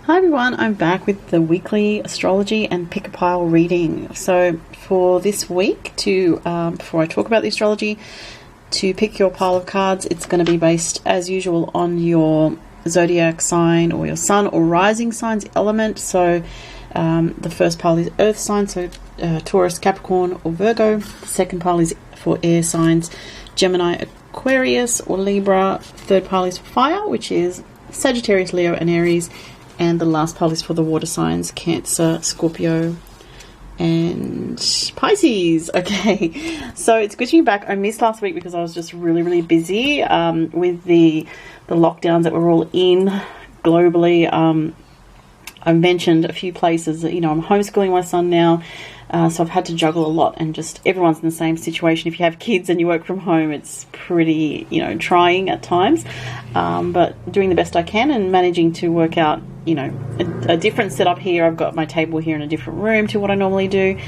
Hi everyone, I'm back with the weekly astrology and pick a pile reading. So for this week, before I talk about the astrology, to pick your pile of cards, it's going to be based as usual on your zodiac sign or your sun or rising signs element. So the first pile is earth signs, so Taurus, Capricorn or Virgo. The second pile is for air signs, Gemini, Aquarius or Libra. Third pile is for fire, which is Sagittarius, Leo and Aries. And the last pile is for the water signs, Cancer, Scorpio, and Pisces. Okay, so it's good to be back. I missed last week because I was just really busy with the lockdowns that we're all in globally. I mentioned a few places that, I'm homeschooling my son now, so I've had to juggle a lot, and just everyone's in the same situation. If you have kids and you work from home, it's pretty, trying at times, but doing the best I can and managing to work out, a different setup here. I've got my table here in a different room to what I normally do.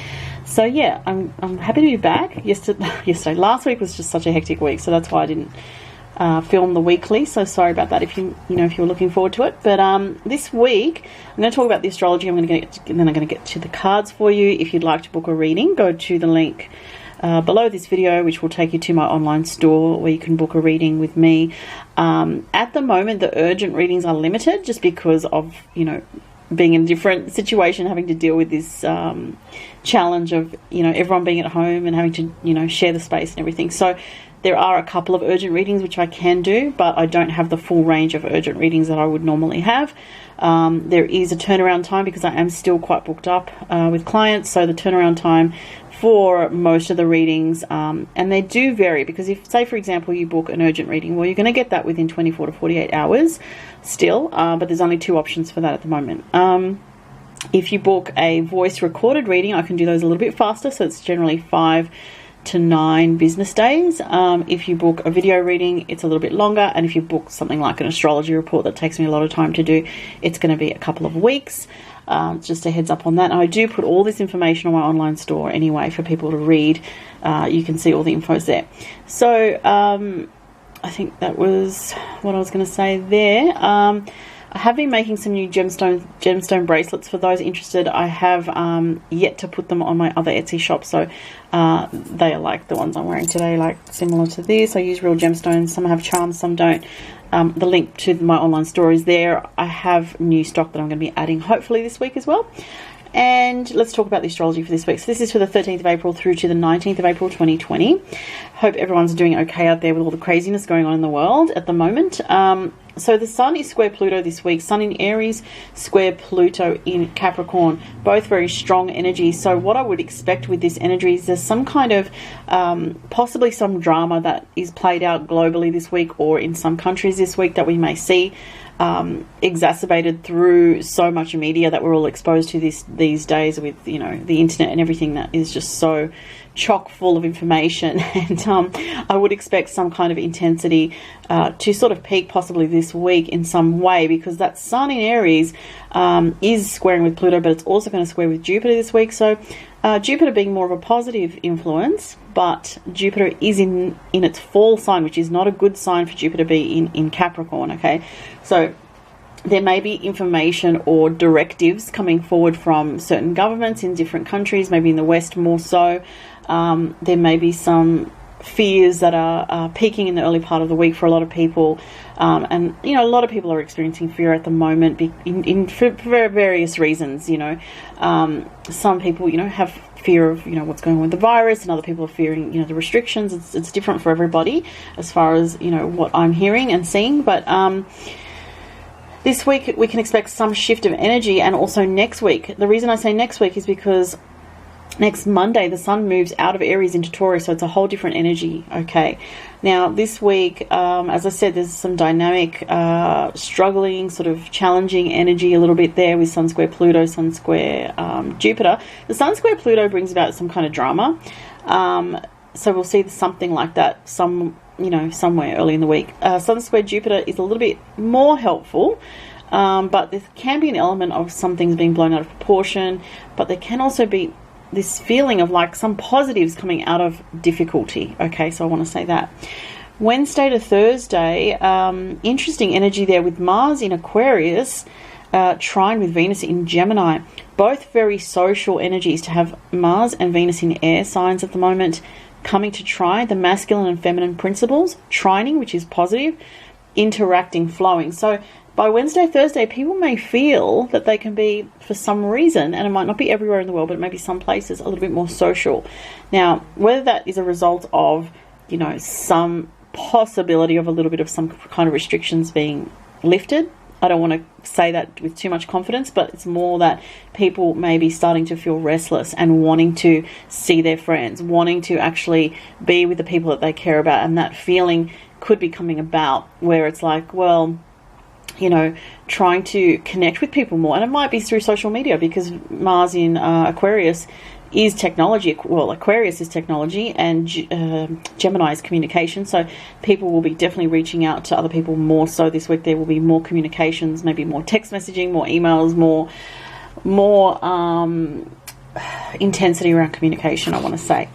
So yeah, I'm happy to be back. Last week was just such a hectic week, so that's why I didn't film the weekly, so sorry about that if you were looking forward to it. But this week I'm going to talk about the astrology. I'm going to get to the cards for you. If you'd like to book a reading, go to the link below this video, which will take you to my online store where you can book a reading with me. At the moment, the urgent readings are limited just because of being in a different situation, having to deal with this challenge of everyone being at home and having to share the space and everything. So there are a couple of urgent readings which I can do, but I don't have the full range of urgent readings that I would normally have. There is a turnaround time because I am still quite booked up with clients. So the turnaround time for most of the readings, and they do vary, because if, say for example, you book an urgent reading, well, you're going to get that within 24 to 48 hours still, but there's only two options for that at the moment. If you book a voice recorded reading, I can do those a little bit faster, so it's generally 5 to 9 business days. If you book a video reading, it's a little bit longer, and if you book something like an astrology report that takes me a lot of time to do, it's going to be a couple of weeks. Just a heads up on that. And I do put all this information on my online store anyway for people to read. You can see all the infos there. So I think that was what I was going to say there. I have been making some new gemstone bracelets. For those interested, I have yet to put them on my other Etsy shop. So they are like the ones I'm wearing today, like similar to this. I use real gemstones. Some have charms, some don't. The link to my online store is there. I have new stock that I'm going to be adding hopefully this week as well. And let's talk about the astrology for this week. So this is for the 13th of April through to the 19th of April 2020. Hope everyone's doing okay out there with all the craziness going on in the world at the moment. So the sun is square Pluto this week. Sun in Aries, square Pluto in Capricorn. Both very strong energy. So what I would expect with this energy is there's some kind of possibly some drama that is played out globally this week, or in some countries this week, that we may see exacerbated through so much media that we're all exposed to these days, with the internet and everything that is just so chock full of information. And I would expect some kind of intensity to sort of peak possibly this week in some way, because that sun in Aries is squaring with Pluto, but it's also going to square with Jupiter this week. So Jupiter being more of a positive influence, but Jupiter is in its fall sign, which is not a good sign for Jupiter to be in Capricorn. Okay, so there may be information or directives coming forward from certain governments in different countries, maybe in the West more so. There may be some fears that are peaking in the early part of the week for a lot of people, and a lot of people are experiencing fear at the moment for various reasons. Some people have fear of what's going on with the virus, and other people are fearing the restrictions. It's different for everybody as far as what I'm hearing and seeing, but this week we can expect some shift of energy. And also next week, the reason I say next week is because next Monday the sun moves out of Aries into Taurus, so it's a whole different energy. Okay, now this week, as I said, there's some dynamic, struggling, sort of challenging energy a little bit there with sun square Pluto, sun square Jupiter. The sun square Pluto brings about some kind of drama, so we'll see something like that somewhere early in the week. Sun square Jupiter is a little bit more helpful, but there can be an element of some things being blown out of proportion, but there can also be this feeling of like some positives coming out of difficulty. Okay, so I want to say that. Wednesday to Thursday, interesting energy there with Mars in Aquarius trine with Venus in Gemini. Both very social energies to have Mars and Venus in air signs at the moment coming to trine. The masculine and feminine principles, trining, which is positive, interacting, flowing. So by Wednesday, Thursday, people may feel that they can be, for some reason, and it might not be everywhere in the world, but maybe some places, a little bit more social. Now, whether that is a result of, you know, some possibility of a little bit of some kind of restrictions being lifted, I don't want to say that with too much confidence, but it's more that people may be starting to feel restless and wanting to see their friends, wanting to actually be with the people that they care about, and that feeling could be coming about where it's like, well, you know, trying to connect with people more. And it might be through social media, because Mars in Aquarius is technology. Well, Aquarius is technology, and Gemini is communication. So people will be definitely reaching out to other people more so this week. There will be more communications, maybe more text messaging, more emails, more intensity around communication, I want to say.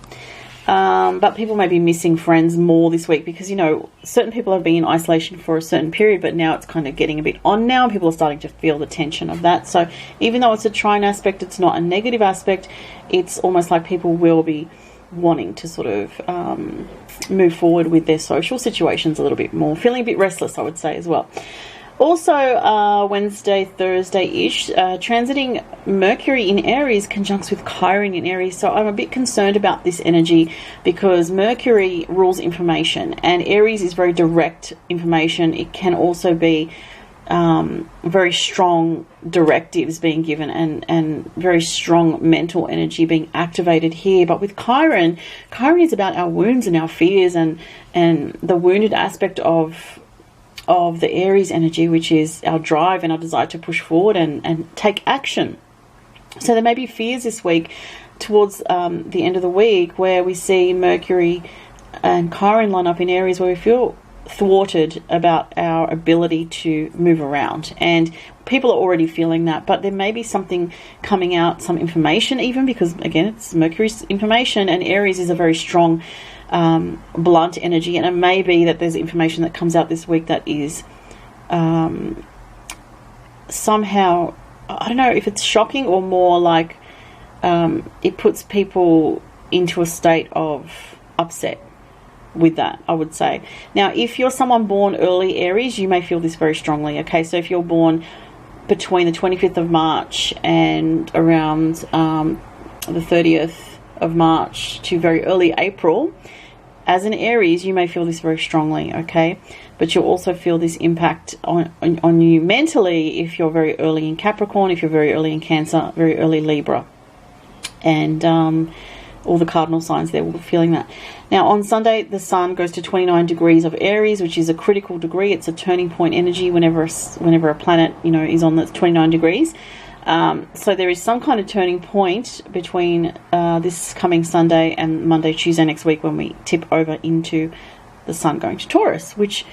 But people may be missing friends more this week, because, you know, certain people have been in isolation for a certain period, but now it's kind of getting a bit on now. People are starting to feel the tension of that. So even though it's a trine aspect, it's not a negative aspect. It's almost like people will be wanting to sort of move forward with their social situations a little bit more, feeling a bit restless, I would say, as well. Also, Wednesday, Thursday-ish, transiting Mercury in Aries conjuncts with Chiron in Aries. So I'm a bit concerned about this energy, because Mercury rules information, and Aries is very direct information. It can also be very strong directives being given, and very strong mental energy being activated here. But with Chiron is about our wounds and our fears, and the wounded aspect of the Aries energy, which is our drive and our desire to push forward and take action. So there may be fears this week towards the end of the week, where we see Mercury and Chiron line up in Aries, where we feel thwarted about our ability to move around. And people are already feeling that, but there may be something coming out, some information even, because again, it's Mercury's information, and Aries is a very strong blunt energy, and it may be that there's information that comes out this week that is somehow, I don't know if it's shocking or more like it puts people into a state of upset with that, I would say. Now, if you're someone born early Aries, you may feel this very strongly. Okay, so if you're born between the 25th of March and around the 30th of March to very early April, as an Aries, you may feel this very strongly, okay? But you'll also feel this impact on you mentally if you're very early in Capricorn, if you're very early in Cancer, very early Libra. And all the cardinal signs there will be feeling that. Now, on Sunday, the Sun goes to 29 degrees of Aries, which is a critical degree. It's a turning point energy whenever a planet, you know, is on the 29 degrees. So there is some kind of turning point between this coming Sunday and Monday, Tuesday next week, when we tip over into the Sun going to Taurus, which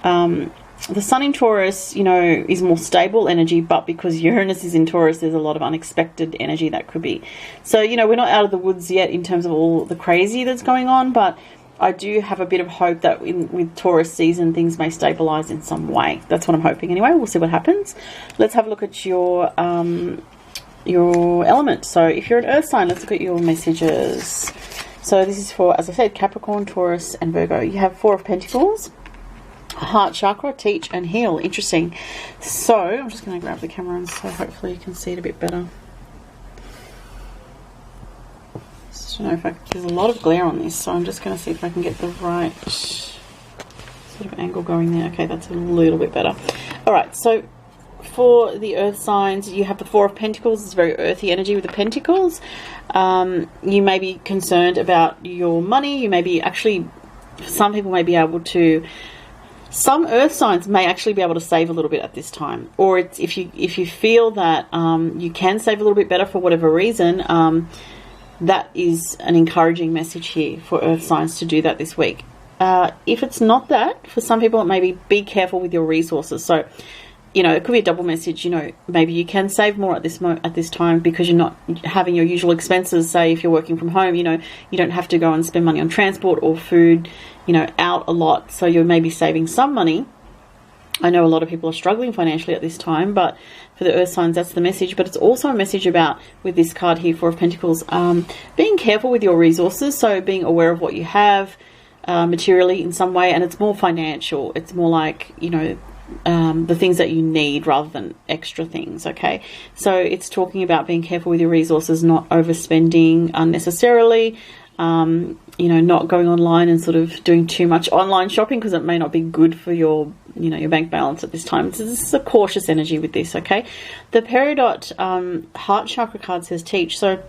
the Sun in Taurus, you know, is more stable energy, but because Uranus is in Taurus, there's a lot of unexpected energy that could be. So, you know, we're not out of the woods yet in terms of all the crazy that's going on, but I do have a bit of hope that with Taurus season, things may stabilize in some way. That's what I'm hoping anyway. We'll see what happens. Let's have a look at your element. So if you're an earth sign, let's look at your messages. So this is for, as I said, Capricorn, Taurus, and Virgo. You have Four of Pentacles, Heart Chakra, Teach, and Heal. Interesting. So I'm just going to grab the camera, and so hopefully you can see it a bit better. I don't know if there's a lot of glare on this, so I'm just going to see if I can get the right sort of angle going there. Okay, that's a little bit better. Alright, so for the earth signs, you have the Four of Pentacles. It's very earthy energy with the Pentacles. You may be concerned about your money. You may be actually, some people may be able to, some earth signs may actually be able to save a little bit at this time. Or it's, if you feel that you can save a little bit better for whatever reason, that is an encouraging message here for earth signs to do that this week. If it's not that, for some people it may be careful with your resources. So, you know, it could be a double message. You know, maybe you can save more at this time because you're not having your usual expenses. Say if you're working from home, you know, you don't have to go and spend money on transport or food, you know, out a lot. So you're maybe saving some money. I know a lot of people are struggling financially at this time, but for the earth signs, that's the message. But it's also a message about, with this card here, Four of Pentacles, being careful with your resources. So being aware of what you have materially in some way, and it's more financial. It's more like, you know, the things that you need rather than extra things, okay? So it's talking about being careful with your resources, not overspending unnecessarily, you know, not going online and sort of doing too much online shopping, because it may not be good for your, you know, your bank balance at this time. So this is a cautious energy with this, okay? The Peridot heart chakra card says teach. So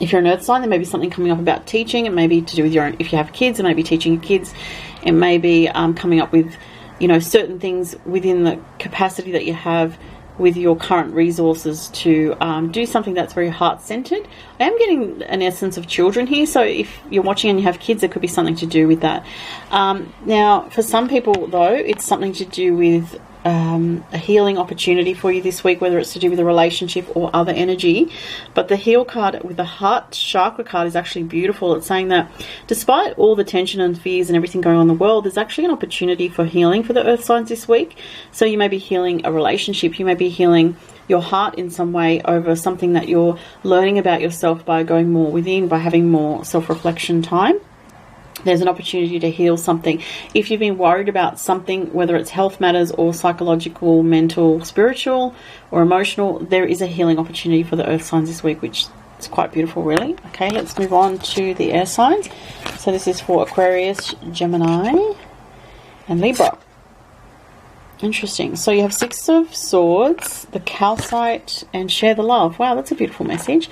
if you're an earth sign, there may be something coming up about teaching. It may be to do with your own, if you have kids, it may be teaching your kids. It may be coming up with, you know, certain things within the capacity that you have with your current resources to do something that's very heart-centered. I am getting an essence of children here, so if you're watching and you have kids, there could be something to do with that. Now, for some people, though, it's something to do with a healing opportunity for you this week, whether it's to do with a relationship or other energy. But the heal card with the heart chakra card is actually beautiful. It's saying that despite all the tension and fears and everything going on in the world, there's actually an opportunity for healing for the earth signs this week. So you may be healing a relationship, you may be healing your heart in some way over something that you're learning about yourself by going more within, by having more self-reflection time. There's an opportunity to heal something. If you've been worried about something, whether it's health matters or psychological, mental, spiritual, or emotional, there is a healing opportunity for the earth signs this week, which is quite beautiful, really. Okay, let's move on to the air signs. So this is for Aquarius, Gemini, and Libra. Interesting. So you have Six of Swords, the Calcite, and Share the Love. Wow, that's a beautiful message.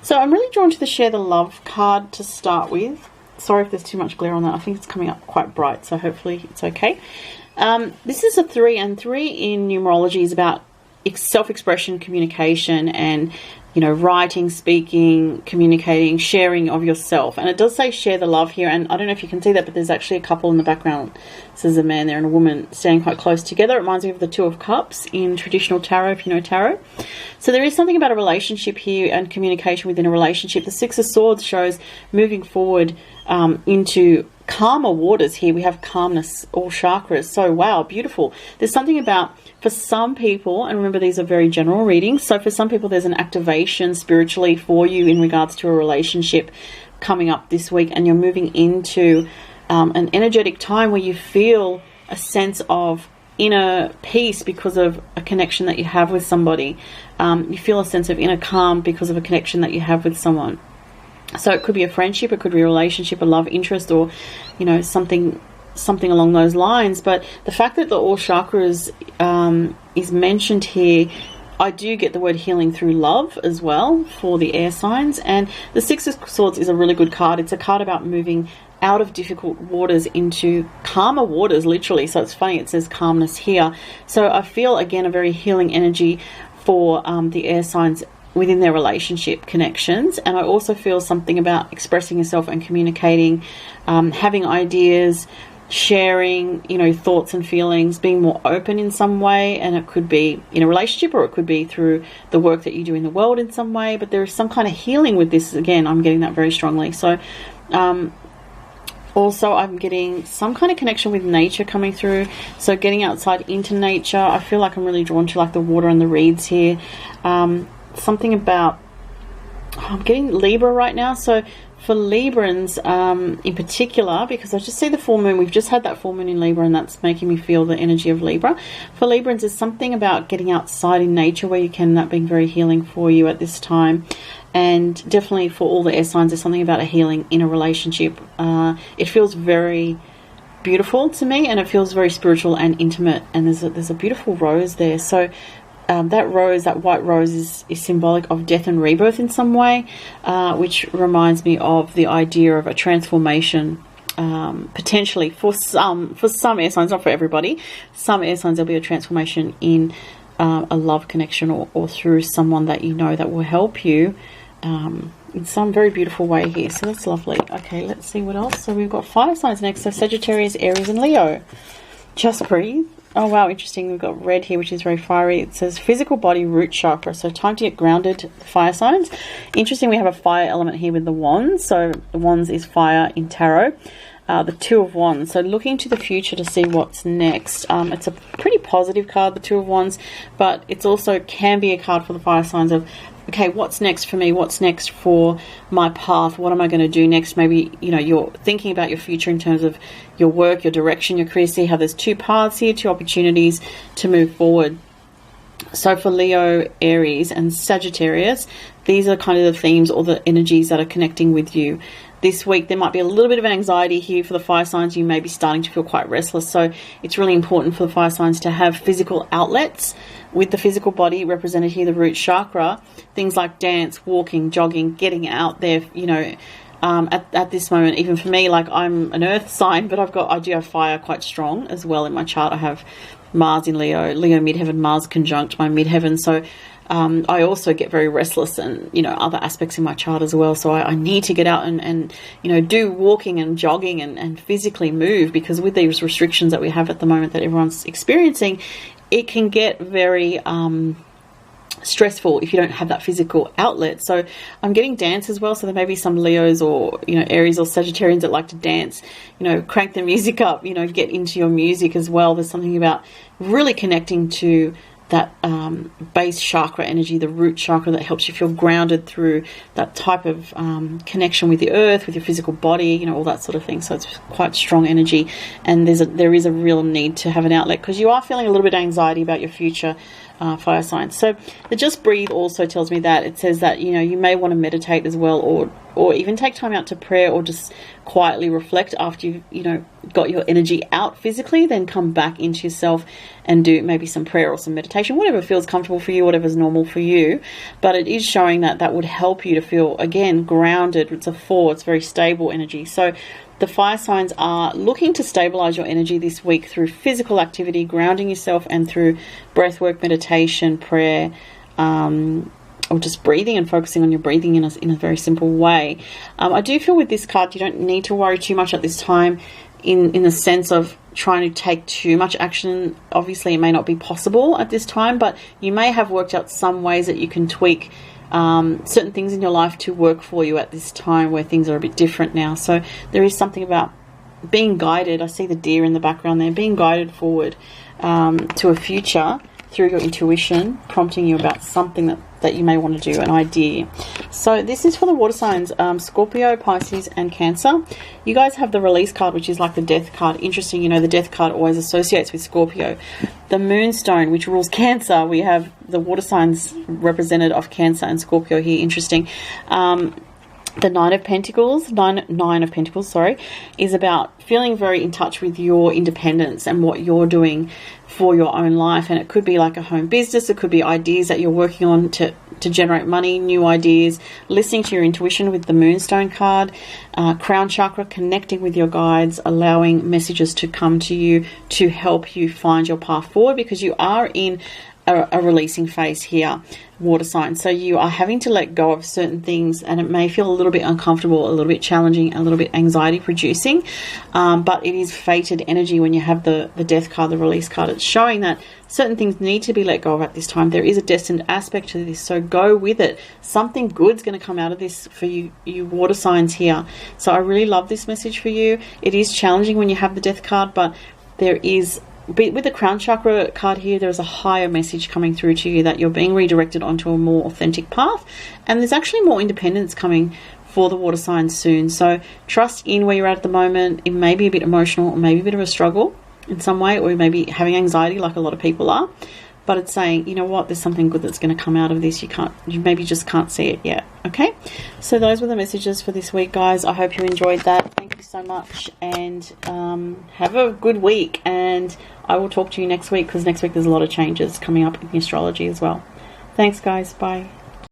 So I'm really drawn to the Share the Love card to start with. Sorry if there's too much glare on that. I think it's coming up quite bright, so hopefully it's okay. This is a 3, and 3 in numerology is about self-expression, communication, and, you know, writing, speaking, communicating, sharing of yourself. And it does say share the love here, and I don't know if you can see that, but there's actually a couple in the background. So there's a man there and a woman standing quite close together. It reminds me of the Two of Cups in traditional tarot, if you know tarot. So there is something about a relationship here and communication within a relationship. The Six of Swords shows moving forward into calmer waters here. We have calmness, all chakras. So wow, beautiful. There's something about, for some people, and remember these are very general readings, so for some people there's an activation spiritually for you in regards to a relationship coming up this week, and you're moving into an energetic time where you feel a sense of inner peace because of a connection that you have with somebody. You feel a sense of inner calm because of a connection that you have with someone. So it could be a friendship, it could be a relationship, a love interest, or, you know, something along those lines. But the fact that the all chakras is mentioned here, I do get the word healing through love as well for the air signs. And the Six of Swords is a really good card. It's a card about moving out of difficult waters into calmer waters, literally. So it's funny, it says calmness here. So I feel, again, a very healing energy for the air signs within their relationship connections. And I also feel something about expressing yourself and communicating, having ideas, sharing, you know, thoughts and feelings, being more open in some way. And it could be in a relationship, or it could be through the work that you do in the world in some way. But there is some kind of healing with this. Again, I'm getting that very strongly. So also I'm getting some kind of connection with nature coming through. So getting outside into nature. I feel like I'm really drawn to like the water and the reeds here. Something about, I'm getting Libra right now. So for Librans in particular, because I just see the full moon, we've just had that full moon in Libra, and that's making me feel the energy of Libra. For Librans, there's something about getting outside in nature where you can, that being very healing for you at this time. And definitely for all the air signs, there's something about a healing in a relationship. It feels very beautiful to me, and it feels very spiritual and intimate. And there's a beautiful rose there. So that rose, that white rose, is symbolic of death and rebirth in some way, which reminds me of the idea of a transformation, potentially for some air signs, not for everybody. Some air signs, there'll be a transformation in a love connection, or through someone that you know that will help you in some very beautiful way here. So that's lovely. Okay, let's see what else. So we've got fire signs next. So Sagittarius, Aries, and Leo. Just breathe. Oh wow, interesting. We've got red here, which is very fiery. It says physical body, root chakra. So time to get grounded, fire signs. Interesting, we have a fire element here with the wands. So the wands is fire in tarot. the Two of Wands. So looking to the future to see what's next. It's a pretty positive card, the Two of Wands, but it's also can be a card for the fire signs of, okay, what's next for me? What's next for my path? What am I going to do next? Maybe, you know, you're thinking about your future in terms of your work, your direction, your career. See how there's two paths here, two opportunities to move forward. So for Leo, Aries, and Sagittarius, these are kind of the themes or the energies that are connecting with you. This week, there might be a little bit of anxiety here for the fire signs. You may be starting to feel quite restless. So it's really important for the fire signs to have physical outlets with the physical body represented here, the root chakra. Things like dance, walking, jogging, getting out there, you know. At this moment, even for me, like I'm an earth sign, but I do have fire quite strong as well in my chart. I have Mars in Leo midheaven, Mars conjunct my midheaven. So I also get very restless and, you know, other aspects in my chart as well. So I need to get out and you know, do walking and jogging and physically move, because with these restrictions that we have at the moment that everyone's experiencing, it can get very stressful if you don't have that physical outlet. So I'm getting dance as well. So there may be some Leos or, you know, Aries or Sagittarians that like to dance, you know, crank the music up, you know, get into your music as well. There's something about really connecting to that base chakra energy, the root chakra, that helps you feel grounded through that type of connection with the earth, with your physical body, you know, all that sort of thing. So it's quite strong energy, and there is a real need to have an outlet, because you are feeling a little bit of anxiety about your future, fire signs. So the Just Breathe also tells me that. It says that, you know, you may want to meditate as well, or even take time out to prayer, or just quietly reflect after you've, you know, got your energy out physically. Then come back into yourself and do maybe some prayer or some meditation, whatever feels comfortable for you, whatever's normal for you. But it is showing that would help you to feel, again, grounded. It's a 4, it's very stable energy. So the fire signs are looking to stabilize your energy this week through physical activity, grounding yourself, and through breath work, meditation, prayer, or just breathing and focusing on your breathing in a very simple way. I do feel with this card, you don't need to worry too much at this time in the sense of trying to take too much action. Obviously, it may not be possible at this time, but you may have worked out some ways that you can tweak certain things in your life to work for you at this time where things are a bit different now. So there is something about being guided. I see the deer in the background there, being guided forward to a future through your intuition, prompting you about something that you may want to do, an idea. So this is for the water signs, Scorpio, Pisces, and Cancer. You guys have the Release card, which is like the Death card. Interesting, you know, the Death card always associates with Scorpio. The Moonstone, which rules Cancer, we have the water signs represented of Cancer and Scorpio here. Interesting. The Nine of Pentacles, is about feeling very in touch with your independence and what you're doing for your own life. And it could be like a home business, it could be ideas that you're working on to generate money, new ideas, listening to your intuition with the Moonstone card, crown chakra, connecting with your guides, allowing messages to come to you to help you find your path forward, because you are in a releasing phase here, water sign. So you are having to let go of certain things, and it may feel a little bit uncomfortable, a little bit challenging, a little bit anxiety producing, but it is fated energy when you have the Death card, the Release card. It's showing that certain things need to be let go of at this time. There is a destined aspect to this, so go with it. Something good's going to come out of this for you water signs here. So I really love this message for you. It is challenging when you have the Death card, but there is, with the crown chakra card here, there's a higher message coming through to you that you're being redirected onto a more authentic path, and there's actually more independence coming for the water signs soon. So trust in where you're at the moment. It may be a bit emotional, or maybe a bit of a struggle in some way, or you may be having anxiety like a lot of people are, but it's saying, you know what, there's something good that's going to come out of this. You maybe just can't see it yet. Okay, so those were the messages for this week, guys. I hope you enjoyed that. Thank you so much, and have a good week, and I will talk to you next week, because next week there's a lot of changes coming up in the astrology as well. Thanks, guys. Bye.